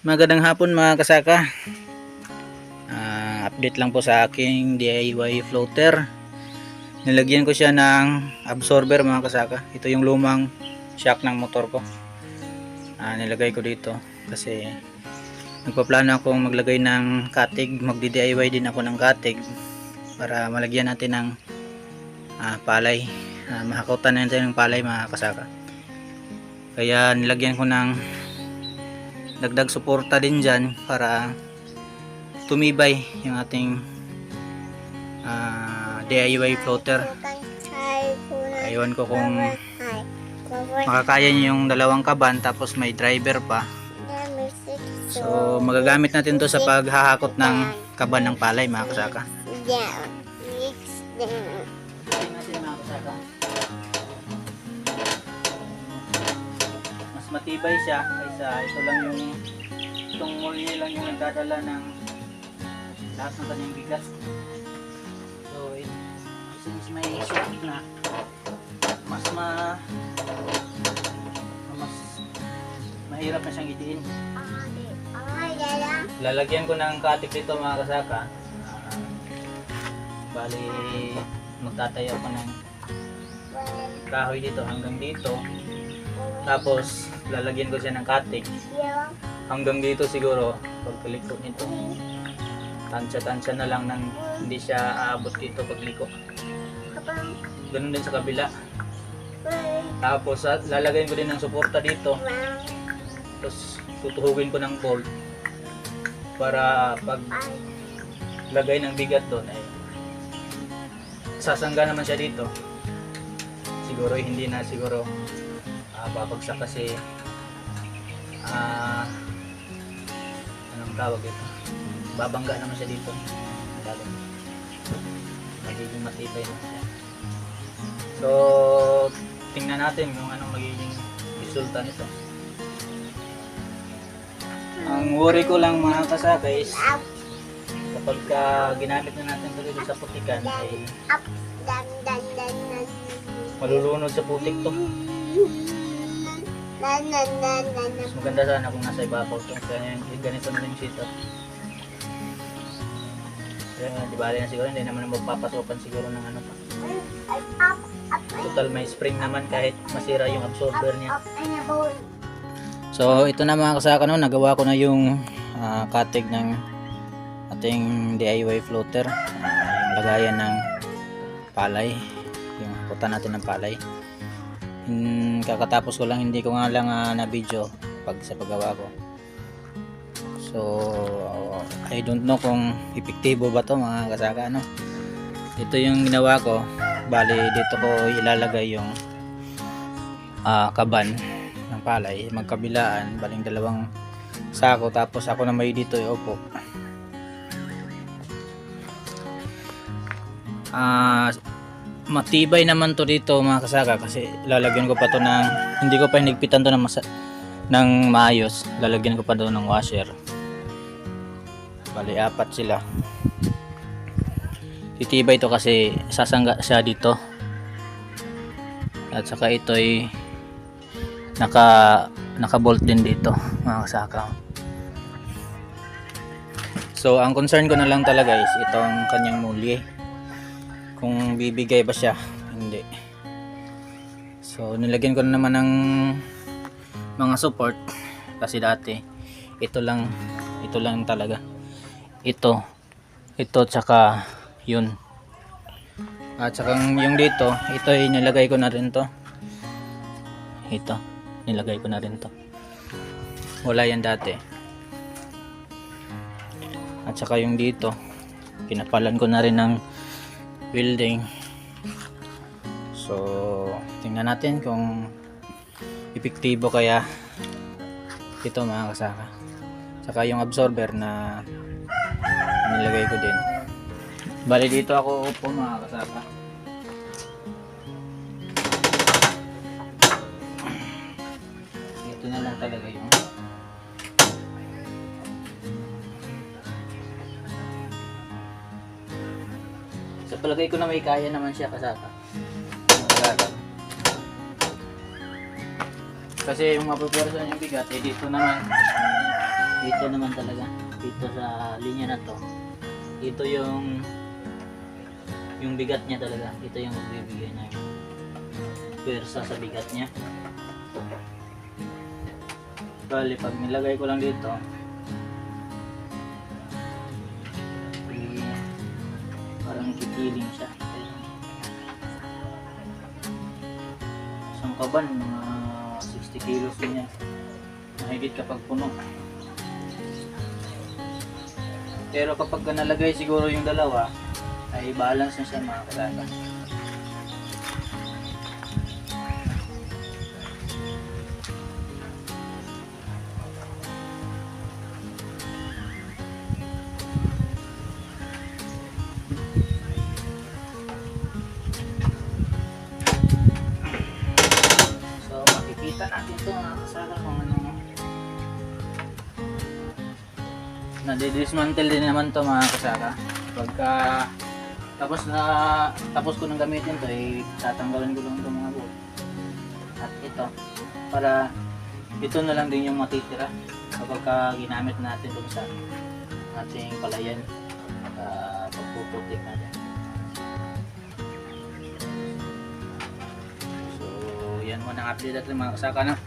Magandang hapon mga kasaka. Update lang po sa aking DIY floater. Nilagyan ko siya ng absorber mga kasaka. Ito yung lumang shock ng motor ko. Nilagay ko dito kasi nagpaplano akong maglagay ng katig. Magdi-DIY din ako ng katig para malagyan natin ng palay. Mahakutan natin ng palay mga kasaka. Kaya nilagyan ko ng dagdag suporta din dyan para tumibay yung ating DIY floater. Aywan ko kung makakaya nyo yung dalawang kaban tapos may driver pa. So magagamit natin to sa paghahakot ng kaban ng palay mga kasaka. Mas matibay siya kaysa ito lang yung itong molly lang yung nagdadala ng lahat ng kanyang bigat. So since may shock na mas mahirap na siyang itiin. Lalagyan ko ng katik dito mga kasaka. Bali magtatayo ko ng kahoy dito hanggang dito. Tapos lalagyan ko siya ng katik hanggang dito siguro. Pagkaliko nito tansya-tansya na lang nang hindi siya aabot dito pagliko. Ganun din sa kabila. Tapos lalagyan ko din ng suporta dito. Tapos tutuhugin ko ng bolt para pag lagay ng bigat doon ay sasangga naman siya dito. Siguro hindi na siguro babagsak kasi anong tawag ito, babangga naman siya dito. Magiging matibay na siya. So tingnan natin kung anong magiging resulta nito. Ang worry ko lang mga kasaka is kapag ginamit na natin ito dito sa putikan ay malulunod sa putik to. Mas maganda sana kung nasa ibabaw ito. Kaya ganito na yung setup. Di bali na siguro, hindi naman magpapasukan siguro ng ano pa. Total may spring naman kahit masira yung absorber niya. So ito na mga kasaka, no, nagawa ko na yung katig ng ating DIY floater. Yung lagayan ng palay, yung hakutan natin ng palay. Kakatapos ko lang, hindi ko nga lang na video sa paggawa ko. So I don't know kung epektibo ba to mga kasaka, no? Ito yung ginawa ko. Bali dito ko ilalagay yung kaban ng palay magkabilaan, baling dalawang sako, tapos ako na may dito iupo. Matibay naman to dito mga kasaka kasi lalagyan ko pa to ng, hindi ko pa hinigpitan to ng maayos. Lalagyan ko pa doon ng washer. Bali 4 sila. Titibay to kasi sasangga siya dito. At saka ito ay naka-bolt din dito mga kasaka. So ang concern ko na lang talaga is itong kanyang mulye, kung bibigay ba siya, hindi. So nilagyan ko na naman ng mga support kasi dati ito lang talaga, ito tsaka yun, at saka yung dito, ito ay nilagay ko na rin to, ito nilagay ko na rin to, wala yan dati. At saka yung dito pinapalan ko na rin ng welding. So tingnan natin kung epektibo kaya ito mga kasaka. Saka yung absorber na nilagay ko din. Bali dito ako upo mga kasaka. Ito na lang talaga yung sa palagay ko na may kaya naman siya kasaka. Kasi yung mapapwersa yung bigat, eh dito naman Dito naman talaga, dito sa linya na to, ito yung bigat niya talaga. Ito yung magbibigay ng pwersa sa bigat niya. Bali, pag nilagay ko lang dito, parang kikiling siya. Isang kaban, mga 60 kilos din yan. Mahigit kapag puno. Pero kapag nalagay siguro yung dalawa, ay balance na siya mga kasaka. So makikita natin ito mga kasaka kung ano. Nadidismantle din naman to mga kasaka. Pagka tapos ko nang gamitin to, tatanggalin ko lang itong mga bolt. At ito, para ito na lang din yung matitira kapag ginamit natin dun sa ating palayan at pagpuputik natin. So yan muna ang update natin mga kasaka na.